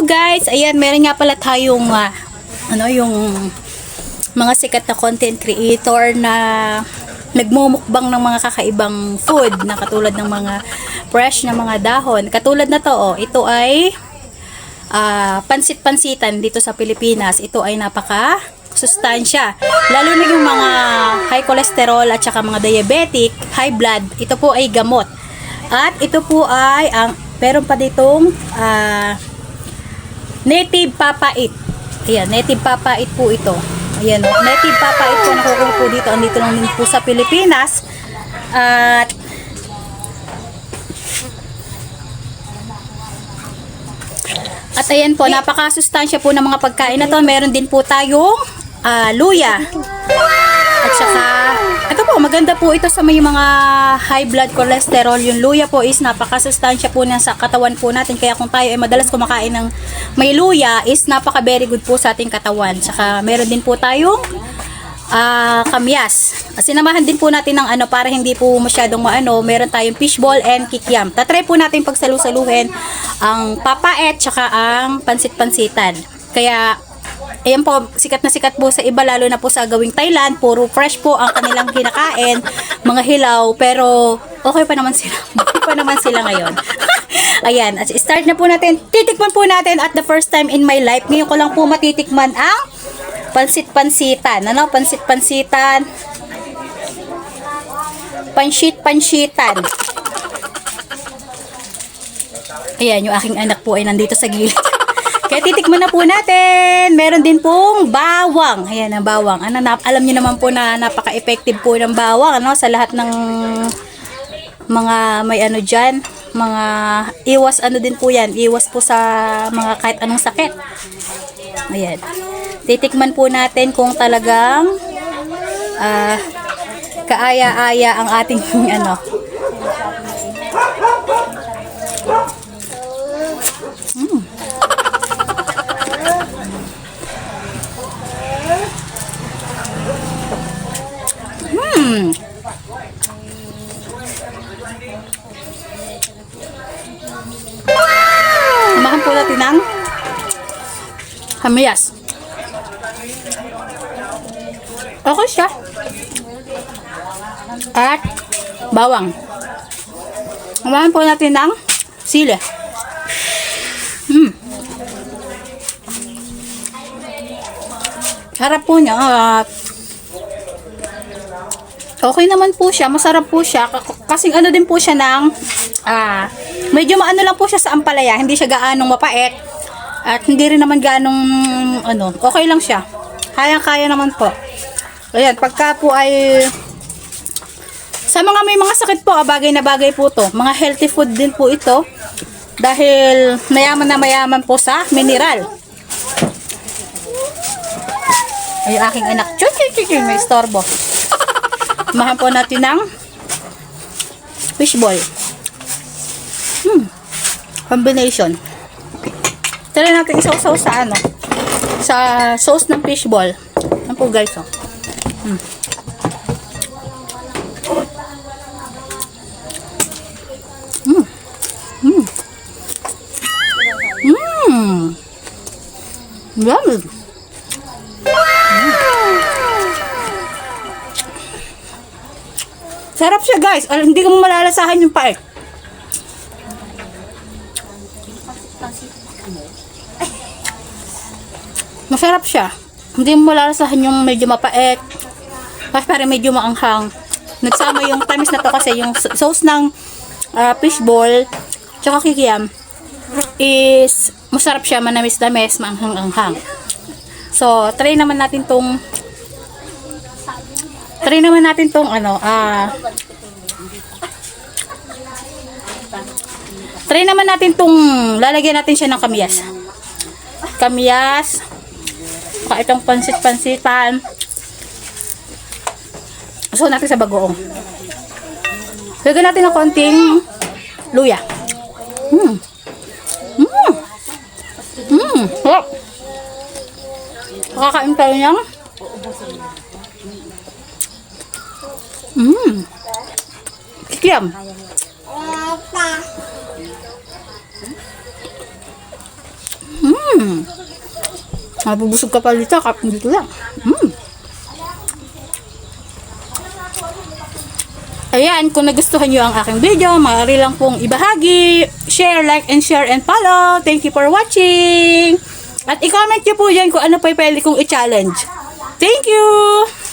guys, ayan, meron nga pala tayong yung mga sikat na content creator na nagmumukbang ng mga kakaibang food na katulad ng mga fresh na mga dahon. Katulad na to, ito ay pansit-pansitan dito sa Pilipinas. Ito ay napaka sustansya. Lalo na yung mga high cholesterol at saka mga diabetic, high blood, ito po ay gamot. At ito po ay meron pa ditong native papait. Ayan, native papait po ito. Ayan, native papait po nakukuha po dito. Andito lang din po sa Pilipinas. At ayan po, napakasustansya po ng mga pagkain na to. Meron din po tayong luya. At saka, ito po, maganda po ito sa may mga high blood cholesterol. Yung luya po is napakasustansya po sa katawan po natin. Kaya kung tayo ay madalas kumakain ng may luya, is napaka very good po sa ating katawan. Saka meron din po tayong kamyas. Sinamahan din po natin ng para hindi po masyadong meron tayong fishball and kikiam. Tatry po natin pagsalu-saluhin ang papait saka ang pansit-pansitan. Kaya ayan po, sikat na sikat po sa iba, lalo na po sa gawing Thailand. Puro fresh po ang kanilang kinakain, mga hilaw, pero okay pa naman sila. Okay pa naman sila ngayon. Ayan, at start na po natin. Titikman po natin at the first time in my life. Ngayon ko lang po matitikman ang pansit-pansitan. Pansit-pansitan. Pansit-pansitan. Ayan, yung aking anak po ay nandito sa gilid. Kaya titikman na po natin. Meron din pong bawang. Ayan, ang bawang. Alam niyo naman po na napaka-effective po ng bawang sa lahat ng mga may dyan. Mga iwas din po yan. Iwas po sa mga kahit anong sakit. Ayan. Titikman po natin kung talagang kaaya-aya ang ating Samahan po natin ng kamyas. Okay siya. At bawang. Samahan po natin ng sili. Sarap po niya. Okay naman po siya. Masarap po siya. Kasing din po siya ng medyo maano lang po siya sa ampalaya. Hindi siya gaanong mapait. At hindi rin naman gaanong okay lang siya. Kaya-kaya naman po. Ayan, pagka po ay sa mga may mga sakit po, bagay na bagay po to. Mga healthy food din po ito. Dahil mayaman na mayaman po sa mineral. Ay, aking anak. Chuy, may istorbo. Mahan po natin ng fishball. Combination. Try natin isaw-saw sa sa sauce ng fishball. Yan po guys, Yummy. Sarap siya guys. Hindi ko malalasahan yung pait. Masarap siya. Hindi mo malalasahan yung medyo mapait. Kasi parang medyo maanghang. Nagsama yung tamis na to kasi yung sauce ng fishball tsaka kikiam is masarap siya, manamis-namis, maanghang-anghang. So, try naman natin tong lalagyan natin siya ng kamyas. Saka itong pansit-pansitan. So, natin sa bagoong. Lagyan natin ng konting luya. Sarap. Makakain tayo niyang kikiam. Mabubusog ka pa dito, dito lang. Ayan, kung nagustuhan nyo ang aking video, maaari lang pong ibahagi, share, like, and share, and follow. Thank you for watching. At i-comment nyo po dyan kung ano pa pwede kong i-challenge. Thank you!